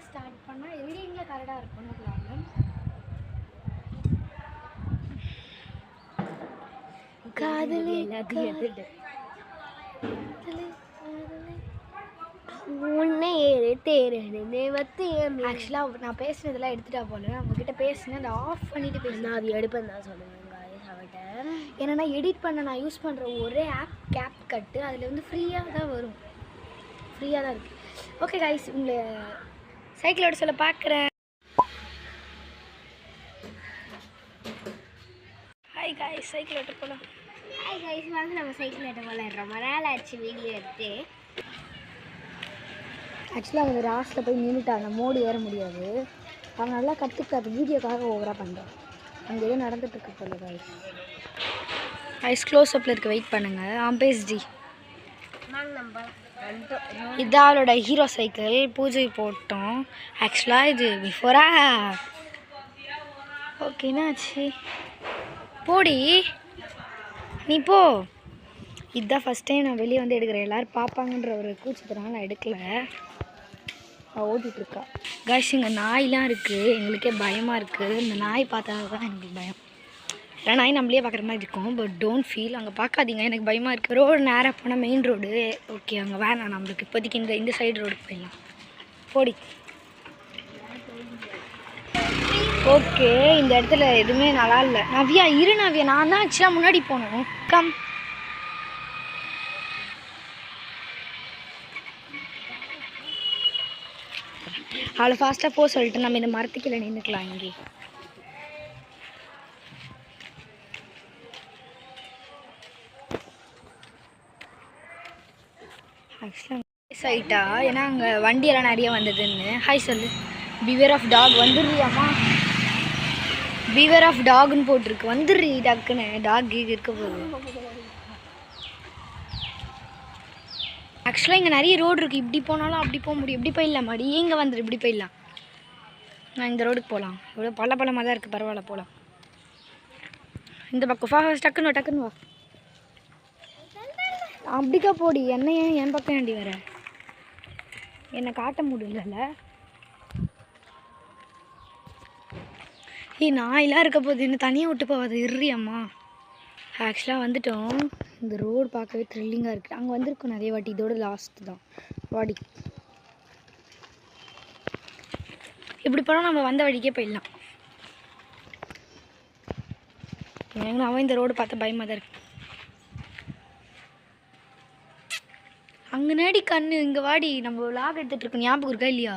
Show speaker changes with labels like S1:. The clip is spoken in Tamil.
S1: எடிட்டிங் ஸ்டார்ட் பண்ணால் எடிட்டிங்கில் கரெக்டாக இருக்கும். No problem. காதலி எல்லாத்தையும் எடுத்துட்டு ஆக்சுவலாக நான் பேசுனதெல்லாம் எடுத்துட்டா போல. அவங்ககிட்ட பேசினேன், அதை ஆஃப் பண்ணிட்டு பேசினேன். அது எடுப்பேன் தான் சொல்லுவேன். ஏன்னா எடிட் பண்ண நான் யூஸ் பண்ணுற ஒரே ஆப் கேப் கட்டு, அதில் வந்து ஃப்ரீயாக தான் வரும், ஃப்ரீயாக தான் இருக்குது. ஓகே கைஸ், உங்களை சைக்கிளோட சொல்ல பார்க்குறேன். ஹாய் கைஸ், சைக்கிள் ஓட்ட போகலாம்.
S2: ஹாய் கைஸ், வாங்க நம்ம சைக்கிள் ஓட்ட போகலாம். ரொம்ப நாள் ஆச்சு வீடியோ எடுத்து.
S1: ஆக்சுவலாக அவங்க ராஸ்ட்டில் போய் நின்றுட்டாங்க, மோடு ஏற முடியாது. அவங்க நல்லா கற்றுக்காது, வீடியோக்காக ஓவராக பண்ணுறேன். அங்கே எதுவும் நடந்துட்டுருக்கு போல கைஸ். ஐஸ் க்ளோஸ்அப்பில் இருக்க, வெயிட் பண்ணுங்கள். பேஸ்டி இதான் அவளோட ஹீரோ சைக்கிள். பூஜை போட்டோம். ஆக்சுவலாக இது பிஃபோரா. ஓகேண்ணா ஆச்சு, போடி நீ போ. இதுதான் ஃபஸ்ட் டைம் நான் வெளியே வந்து எடுக்கிறேன். எல்லோரும் பார்ப்பாங்கன்ற ஒரு கூச்சத்தினால நான் எடுக்கலை. ஓட்டிகிட்ருக்கா காய்ஸ். இங்கே நாயெலாம் இருக்குது, எங்களுக்கே பயமாக இருக்குது. இந்த நாய் பார்த்தா தான் எனக்கு பயம். இல்லை நாய் நம்மளே பார்க்குற மாதிரி இருக்கும், பட் டோன்ட் ஃபீல். அங்கே பார்க்காதீங்க, எனக்கு பயமாக இருக்குது. ரோடு நேராக போனால் மெயின் ரோடு. ஓகே, அங்கே வேணாம் நம்மளுக்கு இப்போதைக்கு. இந்த சைடு ரோடுக்கு போயிடலாம். போடி. ஓகே, இந்த இடத்துல எதுவுமே நல்லா இல்லை. நவ்யா இரு, நவ்யா நான் தான் ஆக்சுவலாக முன்னாடி போகணும். கம். அவ்வளோ ஃபாஸ்ட்டாக போக சொல்லிட்டு நம்ம இந்த மரத்துக்கு இல்லை நின்றுக்கலாம். இங்கே ஆக்சுவலாக ஆயிட்டா, ஏன்னா அங்கே வண்டியெல்லாம் நிறைய வந்ததுன்னு. ஹாய் சொல்லு. Beware of dog. வந்துடுறியாம்மா? பிவேர் ஆஃப் டாக்னு போட்டிருக்கு. வந்துடுறி டக்குன்னு. டாக் இருக்க போகுது. ஆக்சுவலாக இங்கே நிறைய ரோடு இருக்குது. இப்படி போனாலும் அப்படி போக முடியும். இப்படி போயிடலாம் மாடி. இங்கே வந்துடு, இப்படி போயிடலாம். நான் இந்த ரோடுக்கு போகலாம். இவ்வளோ பள்ளமாக தான் இருக்குது, பரவாயில்ல போகலாம். இந்த பக்கம் டக்குன்னு வா. அப்படிக்கா போடி. என்ன ஏன் என் பக்கம் ஏண்டி வர? என்னை காட்ட முடியல. நாயெல்லாம் இருக்க போகுது, என்ன தனியாக விட்டு போகாது. இறுறியம்மா. ஆக்சுவலாக வந்துட்டோம். இந்த ரோடு பார்க்கவே த்ரில்லிங்காக இருக்குது. அங்கே வந்திருக்கோம் நிறைய வாட்டி. இதோட லாஸ்ட்டு தான். வாடி. இப்படி போனால் நம்ம வந்த வழிக்கே போயிடலாம். ஏன்னா அவன் இந்த ரோடு பார்த்தா பயமாக தான் இருக்கு. அங்கே நேடி கண்ணு. இங்கே வாடி. நம்ம விளாக் எடுத்துகிட்டு இருக்கோம், ஞாபகம் இருக்கா இல்லையா?